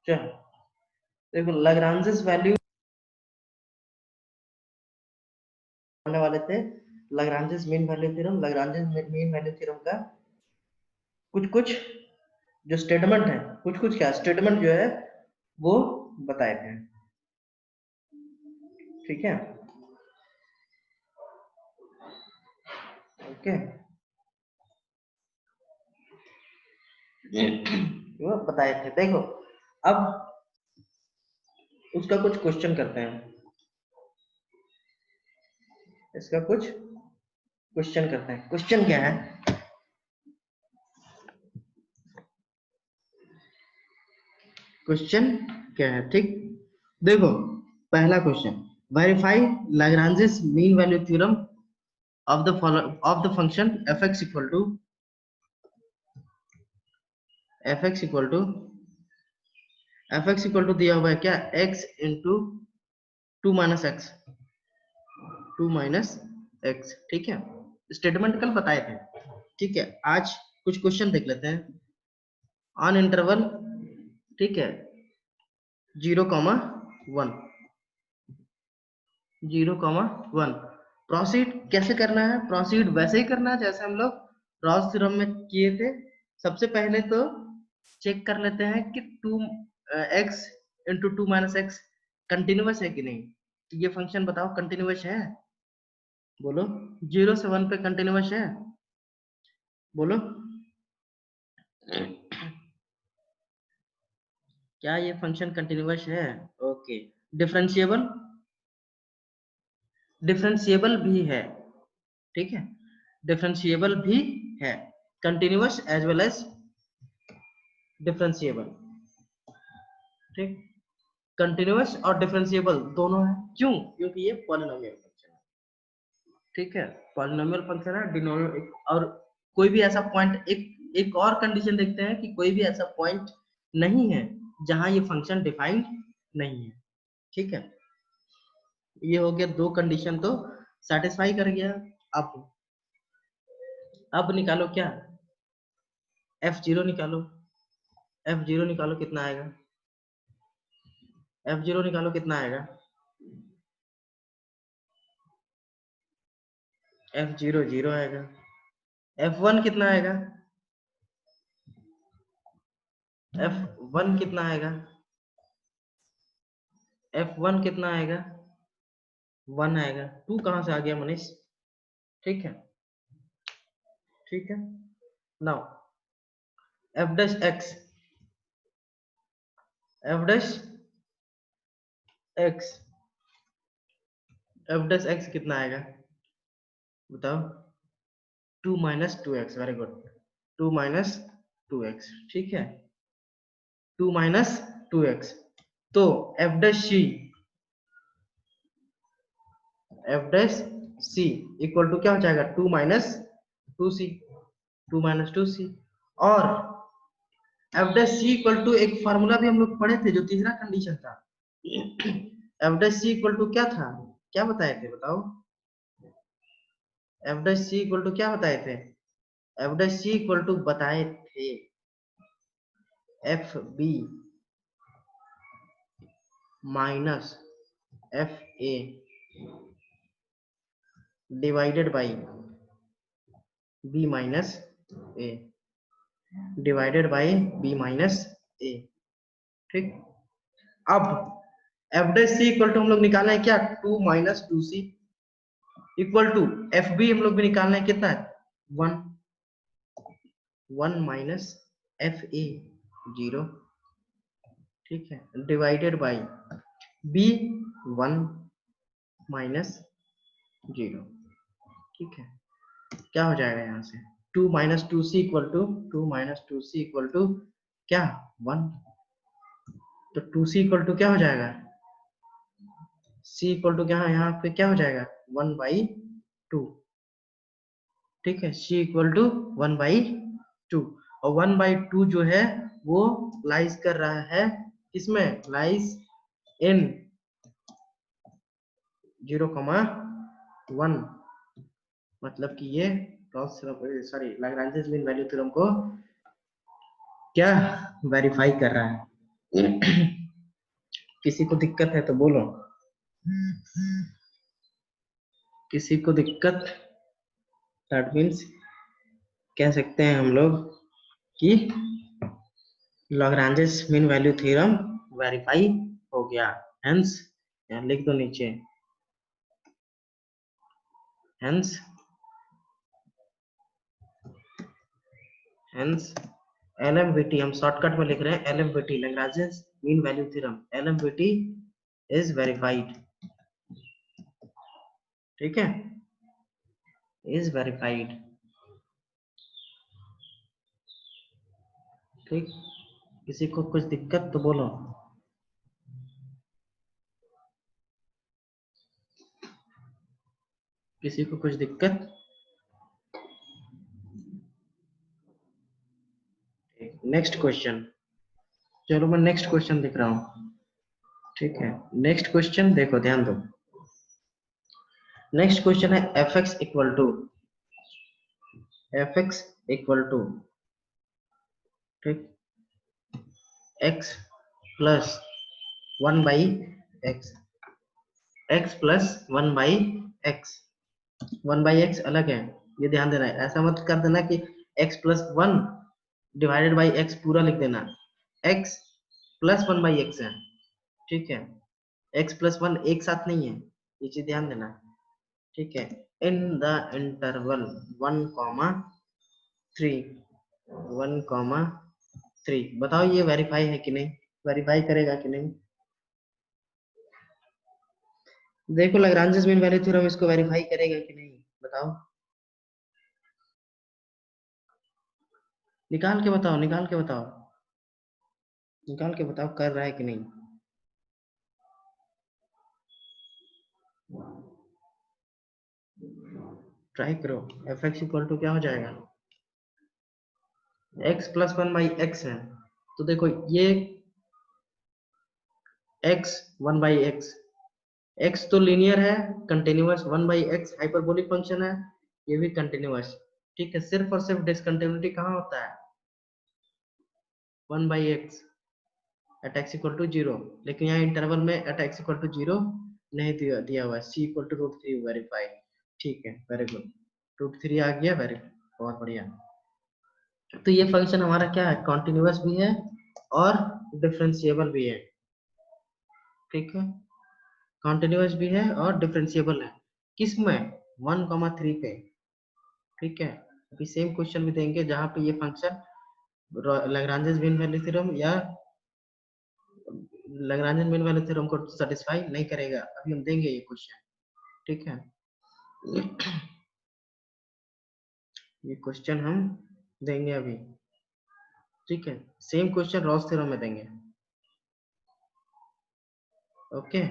चलो देखो, लाग्रांजेस वैल्यू होने वाले थे। Lagrange's mean value theorem, Lagrange's mean value theorem का कुछ कुछ जो स्टेटमेंट है, कुछ कुछ क्या स्टेटमेंट जो है वो बताए थे। ठीक है, ओके, वो बताए थे। देखो अब उसका कुछ क्वेश्चन करते हैं, इसका कुछ क्वेश्चन करते हैं। क्वेश्चन क्या है, क्वेश्चन क्या है, ठीक। देखो पहला question, verify Lagrange's mean value theorem of the function fx equal to दिया हुआ है क्या, x इंटू 2 - x, ठीक है। स्टेटमेंट कल बताए थे, ठीक है। आज कुछ क्वेश्चन देख लेते हैं ऑन इंटरवल, ठीक है, 0,1, 0,1। प्रोसीड कैसे करना है, प्रोसीड वैसे ही करना है जैसे हम लोग रॉस थ्योरम में किए थे। सबसे पहले तो चेक कर लेते हैं कि 2x इंटू 2 - x कंटिन्यूअस है कि नहीं। तो ये फंक्शन बताओ कंटिन्यूअस है, बोलो। 0 से 1 पे कंटिन्यूअस है, बोलो। क्या ये फंक्शन कंटिन्यूअस है? ओके। डिफरेंशिएबल, डिफरेंशिएबल भी है, ठीक है, डिफरेंशिएबल भी है, continuous as well as differentiable, ठीक। कंटिन्यूअस और डिफरेंशिएबल दोनों है, क्यों? क्योंकि ये पॉलिनोमियल फंक्शन है, ठीक है, पॉलिनोमियल फंक्शन है। डिनोमिनेटर और कोई भी ऐसा पॉइंट, एक और कंडीशन देखते हैं कि कोई भी ऐसा पॉइंट नहीं है जहां ये फंक्शन डिफाइंड नहीं है, ठीक है। ये हो गया, दो कंडीशन तो सेटिस्फाई कर गया। अब निकालो क्या, f0 निकालो, f0 निकालो कितना आएगा, f0 निकालो कितना आएगा, f0 0 आएगा। f1 कितना आएगा, f1 कितना आएगा, f1 कितना आएगा, 1 आएगा। 2 कहां से आ गया मनीष, ठीक है, ठीक है। Now f dash x, f dash x, f dash x कितना आएगा बताओ, 2 - 2x, वेरी गुड, 2 - 2x, ठीक है, 2 - 2x। तो f dash c, f dash c equal to क्या हो जाएगा, 2 - 2c, 2 - 2c। और f dash c equal to एक फार्मूला भी हम लोग पढ़े थे जो तीसरा कंडीशन था। f dash c equal to क्या था, क्या बताए थे बताओ, f dash c equal to क्या बताए थे, f dash c equal to बताए थे F B minus F A divided by B minus A, divided by B minus ए, ठीक। अब F dash C equal to हम लोग निकालना है क्या, 2 - 2c equal to f B हम लोग भी निकालना है कितना है, 1, 1 माइनस एफ ए 0, ठीक है, डिवाइडेड बाई बी 1 माइनस 0, ठीक है। क्या हो जाएगा यहाँ से, 2 - 2c equal to 2 - 2c equal to क्या, 1। तो 2c इक्वल टू क्या हो जाएगा, c इक्वल टू क्या, यहाँ पे क्या हो जाएगा, 1/2, ठीक है, c इक्वल टू 1/2। और 1/2 जो है वो लाइज कर रहा है किसमें, लाइज इन 0,1, मतलब कि ये सॉरी लाग्रांजेस मीन वैल्यू थ्योरम को क्या वेरीफाई कर रहा है। किसी को दिक्कत है तो बोलो, किसी को दिक्कत, दैट मीन्स कह सकते हैं हम लोग कि Lagrange mean value theorem verify हो गया। हेंस यहाँ लिख दो नीचे, हेंस हेंस LMVT, हम शॉर्टकट में लिख रहे हैं LMVT, Lagrange mean value theorem, LMVT is verified. ठीक है, इज वेरीफाइड। ठीक, किसी को कुछ दिक्कत तो बोलो। किसी को कुछ दिक्कत? नेक्स्ट क्वेश्चन, चलो मैं नेक्स्ट क्वेश्चन दिख रहा हूँ। ठीक है, नेक्स्ट क्वेश्चन देखो, ध्यान दो। नेक्स्ट क्वेश्चन है f(x) ठीक, x plus 1/x, x plus 1/x, 1/x अलग है, ये ध्यान देना है। ऐसा मत कर देना कि x plus 1 divided by x पूरा लिख देना, x प्लस 1/x है। ठीक है, x प्लस 1 एक साथ नहीं है, ये चीज ध्यान देना। ठीक है, इन द इंटरवल 1,3, 1,3, बताओ ये वेरीफाई है कि नहीं, वेरीफाई करेगा कि नहीं? देखो लैग्रेंज मीन वैल्यू थ्योरम इसको वेरीफाई करेगा कि नहीं, बताओ, निकाल के बताओ, निकाल के बताओ, निकाल के बताओ कर रहा है कि नहीं। ट्राई करो। f(x) इक्वल टू क्या हो जाएगा, x प्लस 1/x है, तो देखो ये x 1/x, x तो लीनियर है, कंटिन्यूअस, 1/x हाइपरबोलिक फंक्शन है, ये भी कंटिन्यूअस। ठीक है, सिर्फ और सिर्फ डिसकंटिन्यूटी कहाँ होता है, 1/x eight x equal to 0, लेकिन यहाँ इंटरवल में एट x इक्वल टू 0 नहीं दिया हुआ है, c इक्वल टू √3 वेरीफाई। ठीक है, वेरी गुड, √3 आ गया, वेरी बहुत बढ़िया। तो ये फंक्शन हमारा क्या है, कॉन्टिन्यूअस भी है और डिफरेंशिएबल भी है। ठीक है, कॉन्टिन्यूअस भी है और डिफरेंशिएबल है, किस में, 1,3 पे। ठीक है, अभी सेम क्वेश्चन भी देंगे जहां पे ये function Lagrange mean value theorem या लैग्रेंज मीन वैल्यू थ्योरम को सेटिस्फाई नहीं करेगा, अभी हम देंगे ये क्वेश्चन। ठीक है, ये क्वेश्चन हम देंगे अभी। ठीक है, सेम क्वेश्चन रॉस थ्योरम में देंगे। ओके,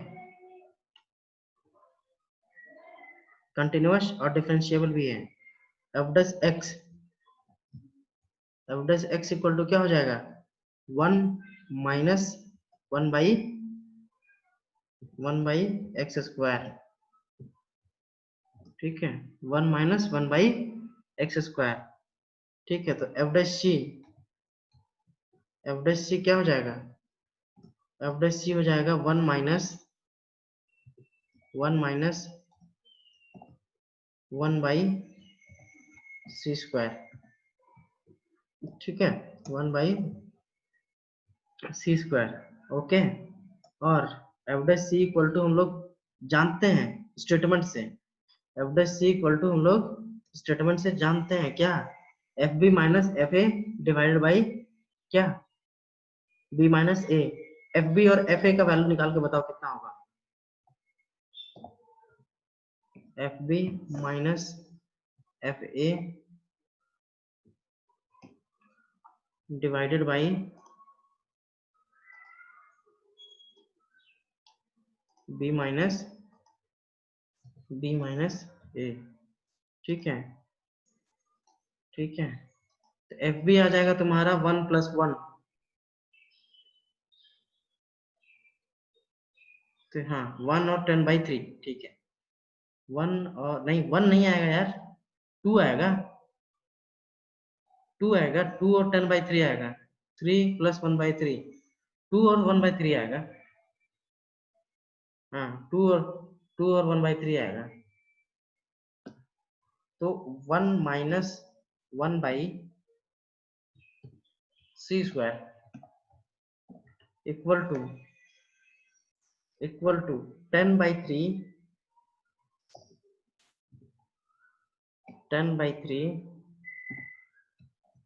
कंटिन्यूअस और डिफरेंशिएबल भी है। F dash x, f dash x equal to क्या हो जाएगा, 1 माइनस 1/x²। ठीक है, 1 माइनस 1/x²। ठीक है, तो एफ डस सी क्या हो जाएगा, एफ डस सी हो जाएगा 1 माइनस 1/c²। ठीक है, 1/c²। ओके, और F dash C equal to हम लोग जानते हैं स्टेटमेंट से, F dash C equal to हम लोग स्टेटमेंट से जानते हैं क्या, F B minus F A divided by क्या, B minus A. F B और एफ ए का वैल्यू निकाल के बताओ कितना होगा, F B minus F A divided by B minus ए। ठीक है, ठीक है, तो एफ बी आ जाएगा तुम्हारा 1+1, तो हाँ 1 और 10/3। ठीक है, 1 और नहीं, 1 नहीं आएगा यार, 2 आएगा, 2 आएगा, 2 और 10/3 आएगा, 3 प्लस 1/3, 2 और 1/3 आएगा। हाँ, 2 और 1/3 आएगा। तो 1 minus 1/c² equal to 10/3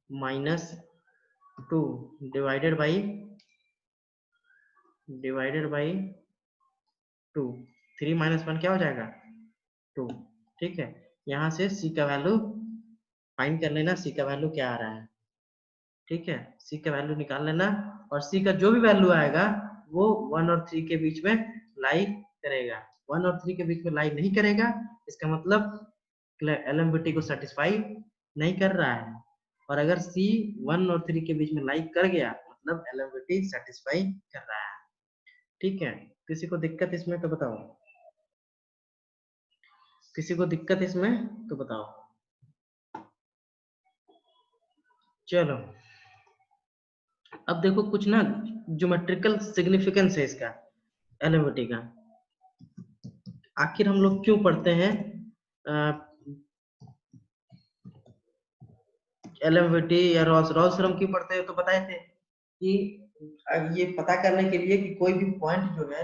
minus 2 divided by 2। 3 minus 1 क्या हो जाएगा? 2। ठीक है, यहाँ से c का वैल्यू फाइंड कर लेना, c का वैल्यू क्या आ रहा है। ठीक है, c का वैल्यू निकाल लेना, और c का जो भी वैल्यू आएगा वो 1 और 3 के बीच में लाई करेगा। 1 और 3 के बीच में लाई नहीं करेगा, इसका मतलब LMVT को सेटिस्फाई नहीं कर रहा है। और अगर c 1 और 3 के बीच में लाई कर गया, मतलब LMVT सेटिस्फाई कर रहा है। ठीक है, किसी को दिक्कत इसमें तो बताओ, किसी को दिक्कत इसमें तो बताओ। चलो, अब देखो कुछ ना ज्योमेट्रिकल सिग्निफिकेंस है इसका, LMVT का। आखिर हम लोग क्यों पढ़ते हैं LMVT या रॉल्स थ्योरम क्यों पढ़ते हैं? तो बताए थे कि ये पता करने के लिए कि कोई भी पॉइंट जो है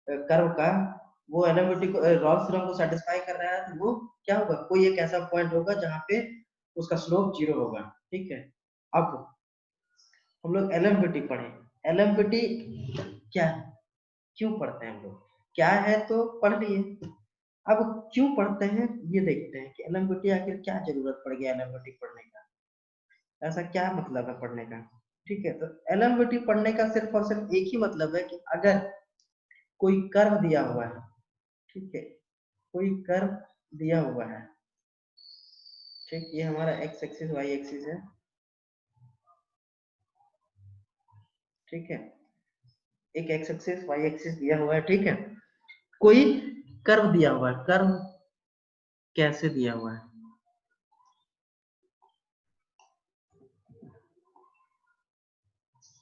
कर्व का, वो LMVT को रॉल्स थ्योरम को सेटिस्फाई कर रहा है, तो वो क्या होगा? कोई एक ऐसा पॉइंट होगा जहां पे उसका स्लोप 0 होगा। ठीक है, अब हम लोग LMVT पढ़े। LMVT क्या है, क्यों पढ़ते हैं हम लोग? क्या है तो पढ़ लिए, अब क्यों पढ़ते हैं ये देखते हैं कि LMVT आखिर क्या जरूरत पड़ गया LMVT पढ़ने का, ऐसा क्या मतलब है पढ़ने का। ठीक है, तो LMVT पढ़ने का सिर्फ और सिर्फ एक ही मतलब है कि अगर कोई कर्व दिया हुआ है, ठीक है, कोई कर्व दिया हुआ है, ठीक, ये हमारा एक्स एक्सिस वाई एक्सिस है, ठीक है, एक एक्स एक्सिस वाई एक्सिस दिया हुआ है। ठीक है, कोई कर्व दिया हुआ है, कर्व कैसे दिया हुआ है?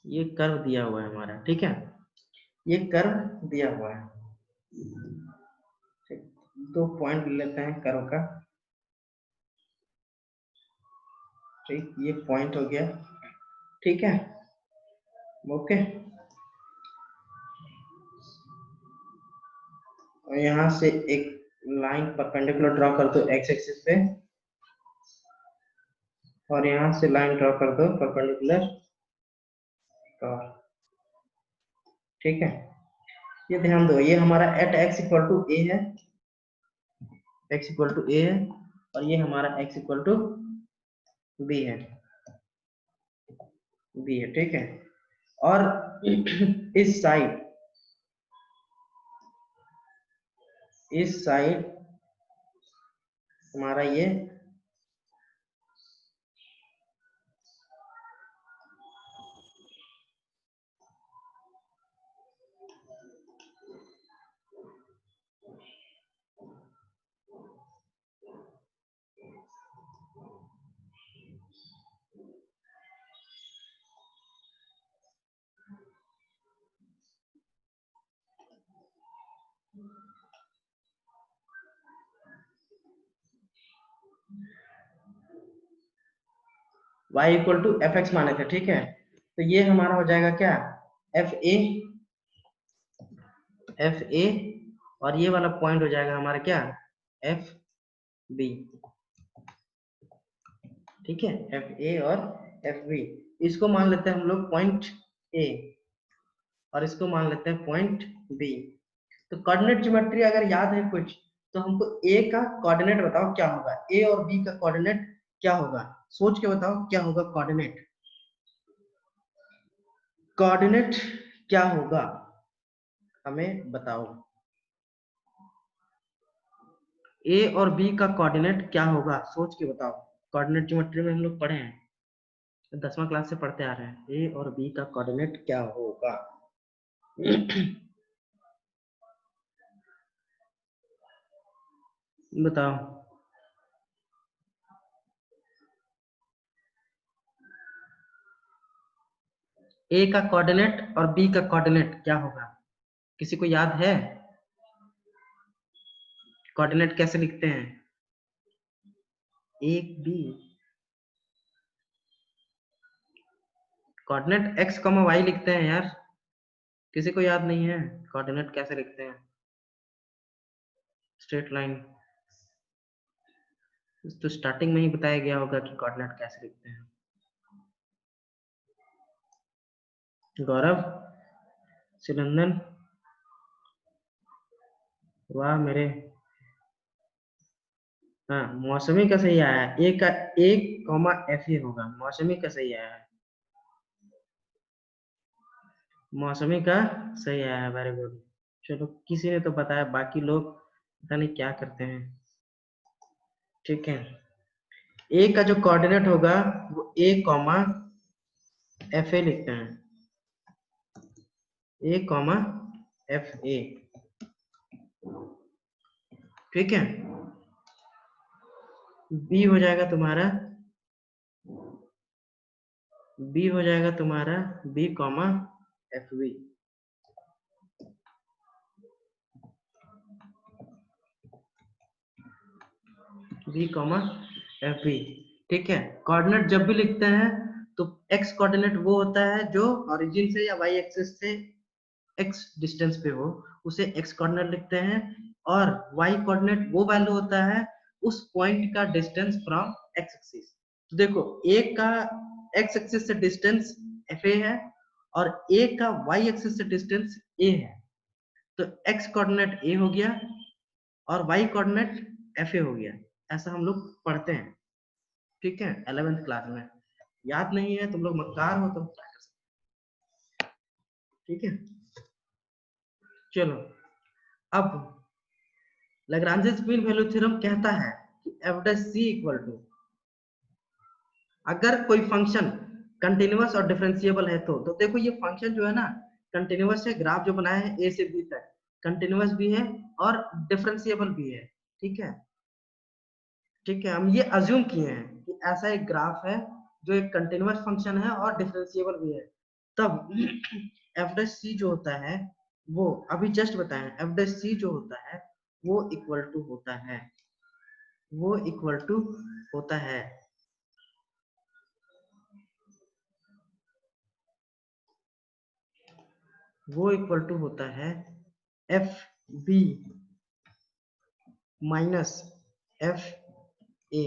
ये कर्व दिया हुआ है हमारा, ठीक है, ये कर्व दिया हुआ है। ठीक, 2 पॉइंट लेते हैं कर्व का। ठीक, ये पॉइंट हो गया। ठीक है, ओके, और यहाँ से एक लाइन परपेंडिकुलर ड्रॉ कर दो एक्स एक्सिस पे, और यहाँ से लाइन ड्रॉ कर दो परपेंडिकुलर। ठीक है, ये ध्यान दो, ये हमारा at x equal to a है, एक्स इक्वल टू ए है, और ये हमारा एक्स इक्वल टू बी है, बी है। ठीक है, और इस साइड हमारा ये y equal to f x माने थे। ठीक है, तो ये हमारा हो जाएगा क्या, एफ ए, एफ ए, और ये वाला पॉइंट हो जाएगा हमारा क्या, एफ बी। ठीक है, एफ ए और एफ बी, इसको मान लेते हैं हम लोग पॉइंट ए, और इसको मान लेते हैं पॉइंट बी। तो कोऑर्डिनेट ज्योमेट्री अगर याद है कुछ, तो हमको ए का कोऑर्डिनेट बताओ क्या होगा, ए और बी का कोऑर्डिनेट क्या होगा, सोच के बताओ क्या होगा कोऑर्डिनेट, कोऑर्डिनेट क्या होगा, हमें बताओ। ए और बी का कोऑर्डिनेट क्या होगा, सोच के बताओ। कोऑर्डिनेट ज्योमेट्री में हम लोग पढ़े हैं, 10वां क्लास से पढ़ते आ रहे हैं, ए और बी का कोऑर्डिनेट क्या होगा। बताओ। ए का कोऑर्डिनेट और बी का कोऑर्डिनेट क्या होगा? किसी को याद है? कोऑर्डिनेट कैसे लिखते हैं? A b coordinate x comma y लिखते हैं यार। किसी को याद नहीं है कोऑर्डिनेट कैसे लिखते हैं? स्ट्रेट लाइन तो स्टार्टिंग में ही बताया गया होगा कि कोऑर्डिनेट कैसे लिखते हैं। गौरव, शिवनंदन, वाह मेरे। हाँ, मौसमी का सही आया है। ए का एक कॉमा एफ ही होगा। मौसमी का सही आया है। मौसमी का सही आया है, वेरी गुड। चलो, किसी ने तो बताया, बाकी लोग पता नहीं क्या करते हैं। ठीक है, ए का जो कोऑर्डिनेट होगा वो ए कॉमा एफ ए लिखते हैं। ए कॉमा एफ ए, ठीक है। बी हो जाएगा तुम्हारा, बी हो जाएगा तुम्हारा b comma f b. B comma f b, ठीक है। कोऑर्डिनेट जब भी लिखते हैं तो एक्स कोऑर्डिनेट वो होता है जो ओरिजिन से या वाई एक्सिस से एक्स डिस्टेंस पे हो, उसे एक्स कोऑर्डिनेट लिखते हैं। और वाई कोऑर्डिनेट वो वैल्यू होता है उस पॉइंट का डिस्टेंस फ्रॉम एक्स एक्सिस। तो देखो, ए का एक्स एक्सिस से डिस्टेंस एफ ए है और ए का वाई एक्सिस से डिस्टेंस ए है। तो एक्स कोऑर्डिनेट ए हो गया और वाई कोऑर्डिनेट एफ ए हो गया। ऐसा हम लोग पढ़ते हैं, ठीक है, 11th क्लास में। याद नहीं है, तुम लोग मक्कार हो तो क्या कर सकते, ठीक है। चलो, अब लैग्रांजेस मीन वैल्यू थ्योरम कहता है कि f dash C equal to, अगर कोई फंक्शन कंटिन्यूअस और डिफरेंशिएबल है तो देखो ये फंक्शन जो है ना कंटिन्यूअस है, ग्राफ जो बनाया है ए से बी तक कंटिन्यूअस भी है और डिफरेंशिएबल भी है, ठीक है। ठीक है, हम ये अज्यूम किए हैं कि ऐसा एक ग्राफ है जो एक कंटिन्यूअस फंक्शन है और डिफरेंशिएबल भी है। तब एफ डैश सी जो होता है वो अभी जस्ट बताएं, एफ डैश सी जो होता है वो इक्वल टू होता है, वो इक्वल टू होता है वो इक्वल टू होता है F B minus F A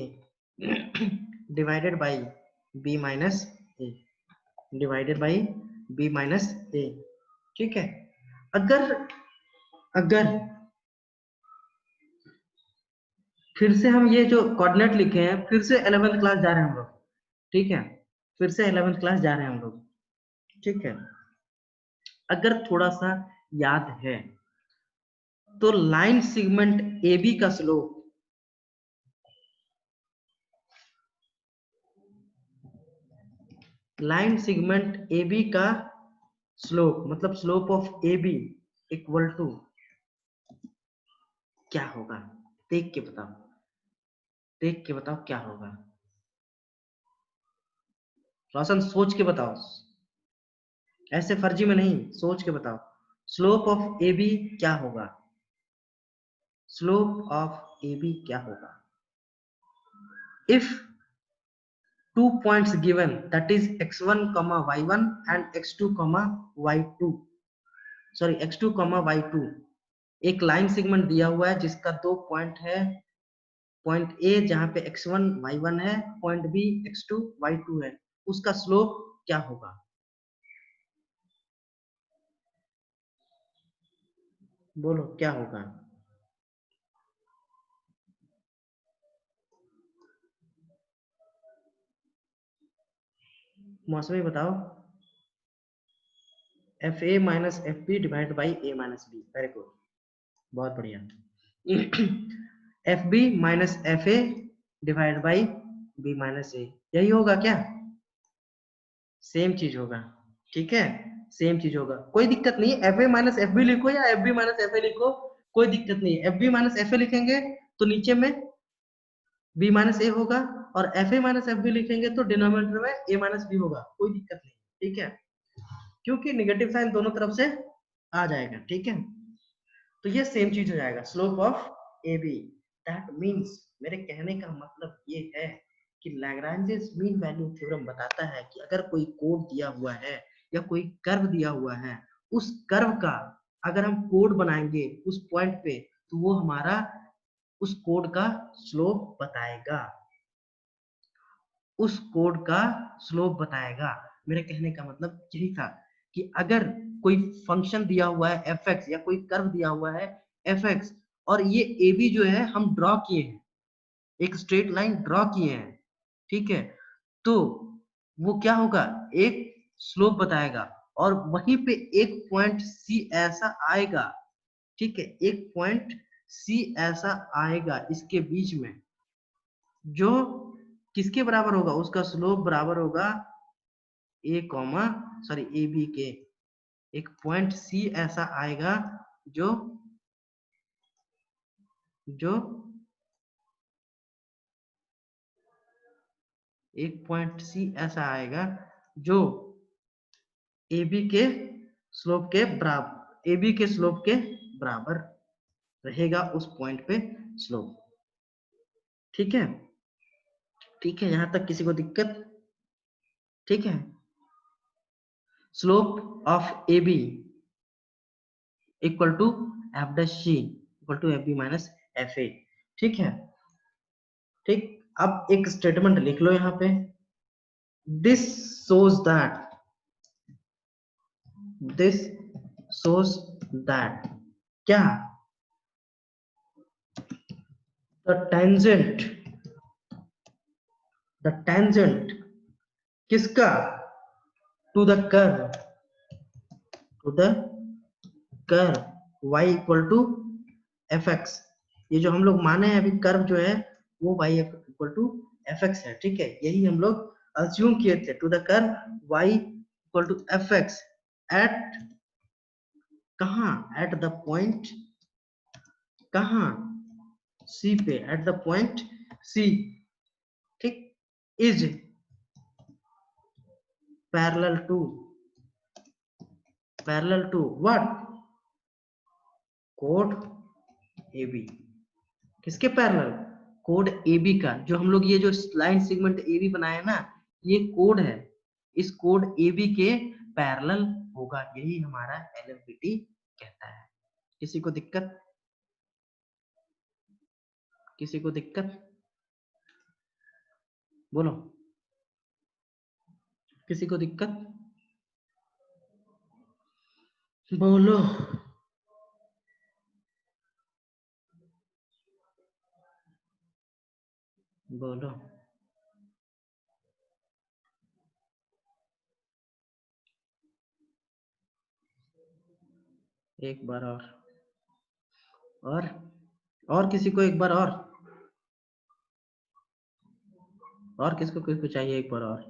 divided by B minus A, divided by B minus ए, ठीक है। अगर अगर फिर से हम ये जो कोऑर्डिनेट लिखे हैं, फिर से 11th क्लास जा रहे हैं हम लोग, ठीक है, फिर से 11th क्लास जा रहे हैं हम लोग, ठीक है। अगर थोड़ा सा याद है तो लाइन सेगमेंट ए बी का slope, line segment a b का स्लोप मतलब slope of a b equal to क्या होगा? देख के बताओ, देख के बताओ क्या होगा। रोशन सोच के बताओ, ऐसे फर्जी में नहीं, सोच के बताओ। स्लोप ऑफ ए बी क्या होगा? स्लोप ऑफ ए बी क्या होगा? If two points given, that is x1 comma y1 and x2 comma y2, sorry x2 comma y2, एक लाइन सेगमेंट दिया हुआ है जिसका दो पॉइंट है, पॉइंट ए जहां पे x1 y1 है, पॉइंट बी x2 y2 है, उसका स्लोप क्या होगा? बोलो क्या होगा? मौसमी बताओ। F A minus F B divide by A minus B, very good, बहुत बढ़िया। F B minus F A divide by B minus A, यही होगा क्या? सेम चीज होगा, ठीक है, सेम चीज होगा, कोई दिक्कत नहीं। एफ ए माइनस एफ बी लिखो या f B minus F a लिखो, कोई दिक्कत नहीं। F B minus F a लिखेंगे तो नीचे में बी माइनस ए होगा, और F A minus F b लिखेंगे तो डिनोमिनेटर में ए माइनस बी होगा, कोई दिक्कत नहीं, ठीक है। क्योंकि नेगेटिव साइन दोनों तरफ से आ जाएगा, ठीक है। तो ये सेम चीज हो जाएगा, slope of a b. That means, मेरे कहने का मतलब ये है कि लैग्रांजेस मीन वैल्यू थ्योरम बताता है कि अगर कोई कोड दिया हुआ है या कोई कर्व दिया हुआ है, उस कर्व का अगर हम कोड बनाएंगे उस पॉइंट पे, तो वो हमारा उस कोड का स्लोप बताएगा, उस कोड का स्लोप बताएगा। मेरे कहने का मतलब यही था कि अगर कोई फंक्शन दिया हुआ है fx या कोई कर्व दिया हुआ है fx, और ये ab जो है हम ड्रॉ किए हैं, एक स्ट्रेट लाइन ड्रॉ किए हैं, ठीक है, तो वो क्या होगा, एक स्लोप बताएगा। और वहीं पे एक पॉइंट c ऐसा आएगा, ठीक है, एक पॉइंट c ऐसा आएगा इसके बीच में, जो किसके बराबर होगा, उसका स्लोप बराबर होगा ए कॉमा सॉरी ए बी के। एक पॉइंट सी ऐसा आएगा जो जो एक पॉइंट सी ऐसा आएगा जो ए बी के स्लोप के बराबर, ए बी के स्लोप के बराबर रहेगा उस पॉइंट पे स्लोप, ठीक है। ठीक है, यहां तक किसी को दिक्कत? ठीक है, slope of a b equal to f dash C equal to f B minus F a, ठीक है। ठीक, अब एक स्टेटमेंट लिख लो यहाँ पे, this shows that, this shows that क्या, the tangent, the tangent किसका, to the curve, to the curve y equal to fx। ये जो हम लोग माने हैं अभी कर्व जो है वो y इक्वल टू fx है, ठीक है, यही हम लोग अज्यूम किए थे, to the curve y equal to fx at कहाँ, एट द पॉइंट कहाँ, C पे, एट द पॉइंट C, ठीक, इज पैरेलल टू व्हाट, कोड AB। किसके पैरेलल, कोड AB का, जो हम लोग ये जो लाइन सेगमेंट AB बनाए ना, ये कोड है, इस कोड AB के पैरेलल होगा, यही हमारा LFBT कहता है। किसी को दिक्कत, किसी को दिक्कत, बोलो, किसी को दिक्कत, बोलो, बोलो। एक बार और किसी को एक बार और किसको किसको चाहिए एक बार और,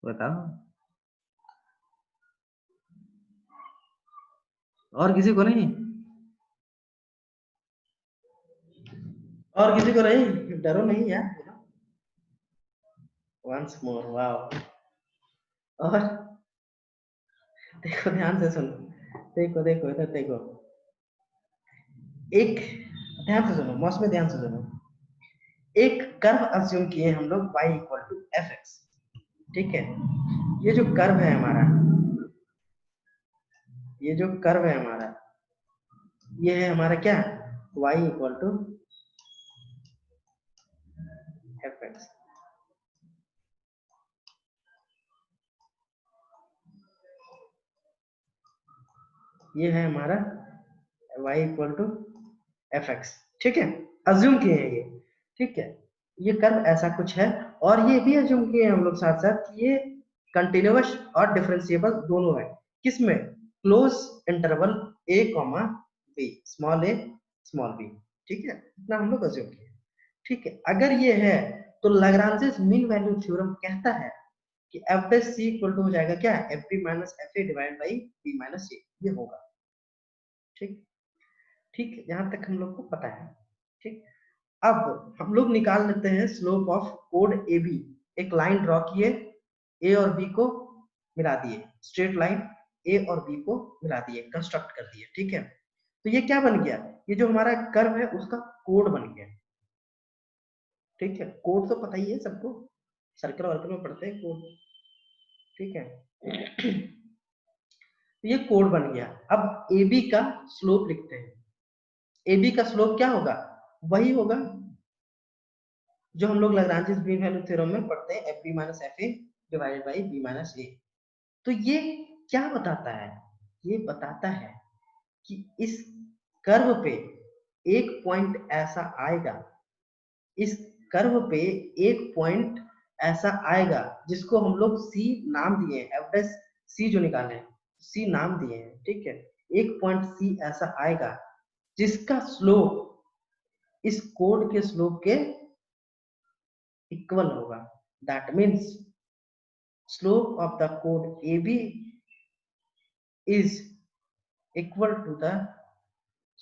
बताओ, और किसी को नहीं, और किसी को नहीं, डरो नहीं यार, वंस मोर, वाओ। और देखो ध्यान से सुनो, देखो देखो इधर देखो, एक ध्यान से सुनो, मौसम में ध्यान से सुनो, एक कर्व अज्यूम किए हम लोग y equal to f x, ठीक है, ये जो कर्व है हमारा, ये जो कर्व है हमारा, ये है हमारा क्या, y equal to f x. ये है हमारा y equal to f x, ठीक है, अज्यूम किए हैं ये, ठीक है, ये कर्व ऐसा कुछ है। और ये भी अज्यूम किए हैं हम लोग साथ साथ कि ये कंटिन्यूअस और डिफरेंशिएबल दोनों है, किसमें, close interval a comma b, small a small b, ठीक है, इतना हम लोग अज्यूम किए, ठीक है। अगर ये है तो लाग्रांजेस मीन वैल्यू थ्योरम कहता है कि f dash C equal to हो जाएगा क्या, F B minus F A divide by B minus a, ये होगा, ठीक, ठीक है, यहाँ तक हम लोग को पता है, ठीक। अब हम लोग निकाल लेते हैं स्लोप ऑफ कोड ए बी, एक लाइन ड्रॉ किए ए और बी को, मिला दिए, स्ट्रेट लाइन ए और बी को मिला दिए, कंस्ट्रक्ट कर दिए, ठीक है। तो ये क्या बन गया, ये जो हमारा कर्व है उसका कोड बन गया, ठीक है। कोड तो पता ही है सबको, सर्कल वर्कल में पढ़ते हैं कोड, ठीक है। तो ये कोड बन गया। अब ए बी का स्लोप लिखते हैं। ए बी का स्लोप क्या होगा, वही होगा जो हम लोग लाग्रांज मीन वैल्यू थ्योरम में पढ़ते हैं, f B minus F A divided by B minus a. तो ये क्या बताता है, ये बताता है कि इस कर्व पे एक पॉइंट ऐसा आएगा, इस कर्व पे एक पॉइंट ऐसा आएगा जिसको हम लोग सी नाम दिए हैं, एवरेज सी जो निकाले हैं सी नाम दिए हैं, ठीक है। एक पॉइंट सी ऐसा आएगा जिसका स्लोप इस कोड के स्लोप के इक्वल होगा। That means slope of the कोड a b is equal to the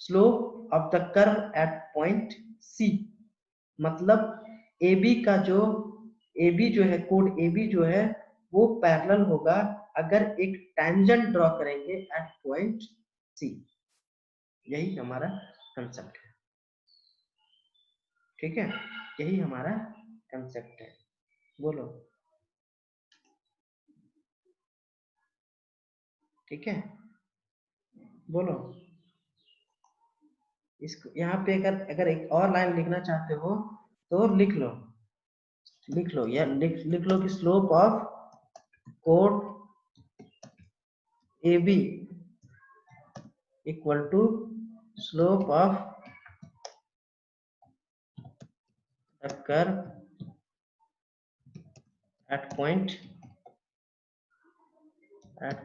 slope of the curve at point C। मतलब AB का जो AB जो है, कोड AB जो है वो पैरेलल होगा अगर एक टेंजेंट ड्रॉ करेंगे एट पॉइंट C। यही हमारा कंसेप्ट है, ठीक है, यही हमारा कंसेप्ट है। बोलो, ठीक है, बोलो। इसको यहाँ पे अगर अगर एक और लाइन लिखना चाहते हो तो लिख लो, लिख लो या लिख लो कि स्लोप ऑफ कोड a b equal to slope of the curve at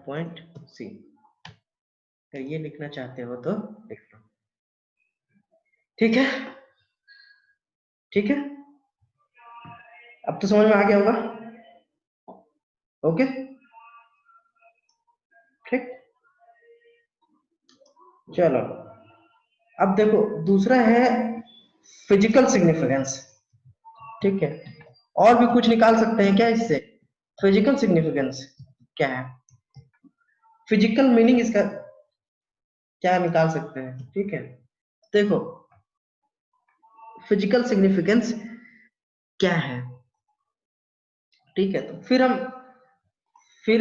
point c. अगर ये लिखना चाहते हो तो लिख लो, ठीक है, ठीक है। अब तो समझ में आ गया होगा, ओके, ठीक। चलो अब देखो दूसरा है फिजिकल सिग्निफिकेंस, ठीक है। और भी कुछ निकाल सकते हैं क्या इससे, फिजिकल सिग्निफिकेंस क्या है, फिजिकल मीनिंग इसका क्या निकाल सकते हैं, ठीक है। देखो फिजिकल सिग्निफिकेंस क्या है, ठीक है। तो फिर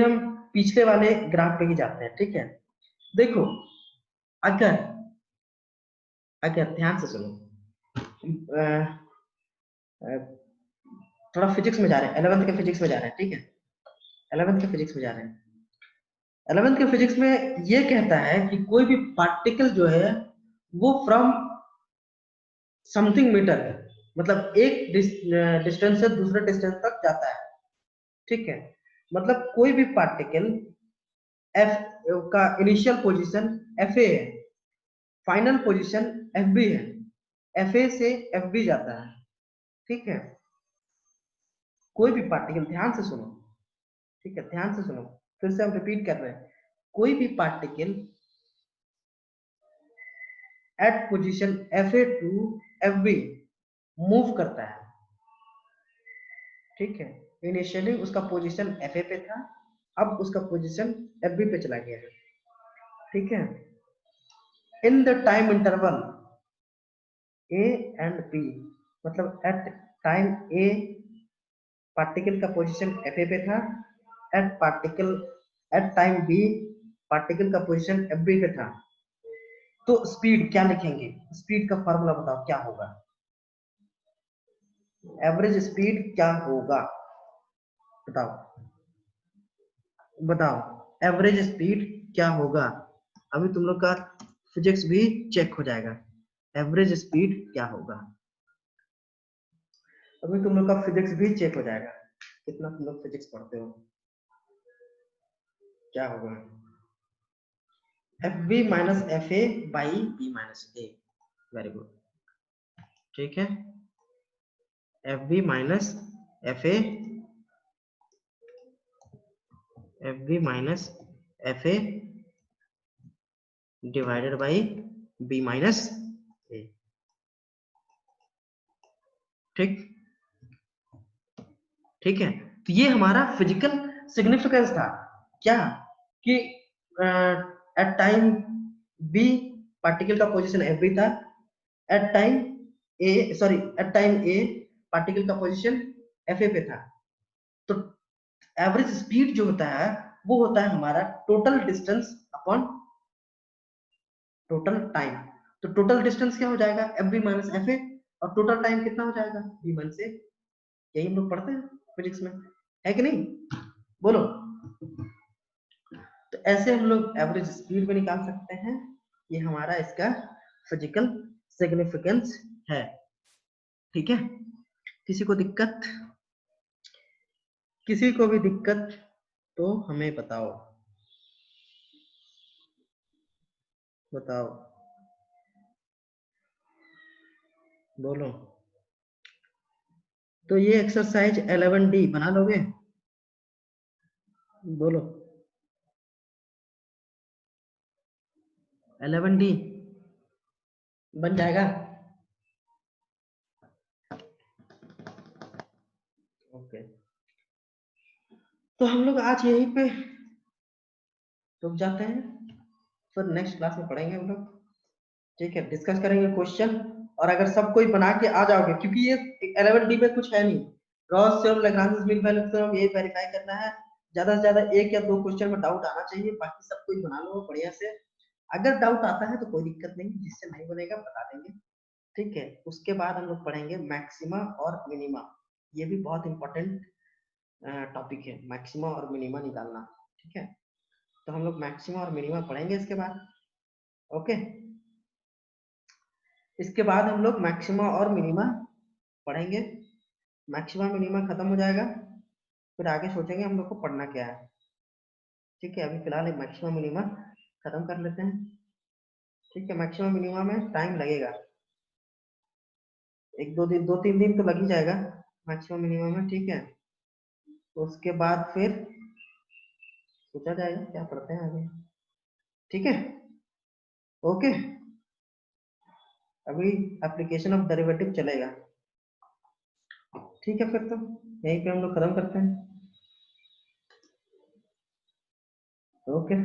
हम पिछले वाले ग्राफ पे ही जाते हैं, ठीक है। देखो अगर अगर ध्यान से सुनो, अ, अ, थोड़ा फिजिक्स में जा रहे हैं, 11th के फिजिक्स में जा रहे हैं, ठीक है। 11th के फिजिक्स में जा रहे हैं। 11th के फिजिक्स में ये कहता है कि कोई भी पार्टिकल जो है वो फ्रॉम समथिंग मीटर, मतलब एक डिस्टेंस से दूसरे डिस्टेंस तक जाता है, ठीक है। मतलब कोई भी पार्टिकल एफ का इनिशियल पोजीशन एफ ए है, फाइनल पोजीशन एफ बी है, एफ ए से एफ बी जाता है, ठीक है। कोई भी पार्टिकल, ध्यान से सुनो, ठीक है, ध्यान से सुनो, फिर से हम रिपीट कर रहे हैं। कोई भी particle at position f a to f b move करता है, ठीक है। इनिशियली उसका पोजीशन एफ ए पे था, अब उसका पोजीशन एफ बी पे चला गया है, ठीक है। In the time interval a and b, मतलब एट टाइम ए पार्टिकल का पोजीशन एफ ए पे था, एट टाइम बी पार्टिकल का पोजीशन एफ बी पे था। तो स्पीड क्या लिखेंगे, स्पीड का फॉर्मूला बताओ क्या होगा, एवरेज स्पीड क्या होगा, बताओ बताओ, एवरेज स्पीड क्या होगा। अभी तुम लोग का फिजिक्स भी चेक हो जाएगा, एवरेज स्पीड क्या होगा। अभी तुम लोग का फिजिक्स भी चेक हो जाएगा, कितना तुम लोग फिजिक्स पढ़ते हो, क्या होगा, F B minus F a by B minus a. Very good, ठीक है। F B minus F a, F B minus F A divided by B minus ए, ठीक, ठीक है। तो ये हमारा फिजिकल सिग्निफिकेंस था, क्या कि एट टाइम बी पार्टिकल का पोजीशन एफ था, at time at time a particle का पोजीशन एफ पे था। तो एवरेज स्पीड जो होता है वो होता है हमारा total distance upon total time. तो टोटल डिस्टेंस क्या हो जाएगा, f B minus F a, और टोटल टाइम कितना हो जाएगा, बी माइनस ए। यही हम लोग पढ़ते हैं फिजिक्स में, है कि नहीं, बोलो। तो ऐसे हम लोग एवरेज स्पीड भी निकाल सकते हैं। ये हमारा इसका फिजिकल सिग्निफिकेंस है। ठीक है, किसी को दिक्कत, किसी को भी दिक्कत तो हमें बताओ, बताओ, बोलो। तो ये एक्सरसाइज 11D बना लोगे, बोलो। 11D बन जाएगा। ओके, तो हम लोग आज यहीं पे रुक जाते हैं, फिर नेक्स्ट क्लास में पढ़ेंगे हम लोग। ठीक है, डिस्कस करेंगे क्वेश्चन। और अगर सब कोई बना के आ जाओगे, क्योंकि ये 11D में कुछ है नहीं, Ross theorem, Lagrange mean value theorem, ये वेरीफाई करना है। ज्यादा से ज्यादा एक या दो क्वेश्चन में डाउट आना चाहिए, बाकी सब कोई बना लो बढ़िया से। अगर डाउट आता है तो कोई दिक्कत नहीं, जिससे नहीं बनेगा बता देंगे। ठीक है, उसके बाद हम लोग पढ़ेंगे मैक्सिमा और मिनिमा। ये भी बहुत इंपॉर्टेंट टॉपिक है, मैक्सिमा और मिनिमा निकालना। ठीक है, तो हम लोग मैक्सिमा और मिनिमा पढ़ेंगे इसके बाद। ओके, इसके बाद हम लोग मैक्सिमा और मिनिमा पढ़ेंगे। मैक्सिमा मिनिमा खत्म हो जाएगा, फिर आगे सोचेंगे हम लोग को पढ़ना क्या है। ठीक है, अभी फिलहाल एक मैक्सिमा मिनिमा खत्म कर लेते हैं। ठीक है, मैक्सिमा मिनिमा में टाइम लगेगा, एक दो दिन, 2-3 दिन तो लग ही जाएगा मैक्सिमा मिनिमा में। ठीक है, तो उसके बाद फिर सोचा जाएगा क्या पढ़ते हैं आगे। ठीक है, ओके। अभी एप्लीकेशन ऑफ डेरिवेटिव चलेगा। ठीक है, फिर तो यहीं पे हम लोग खत्म करते हैं। ओके।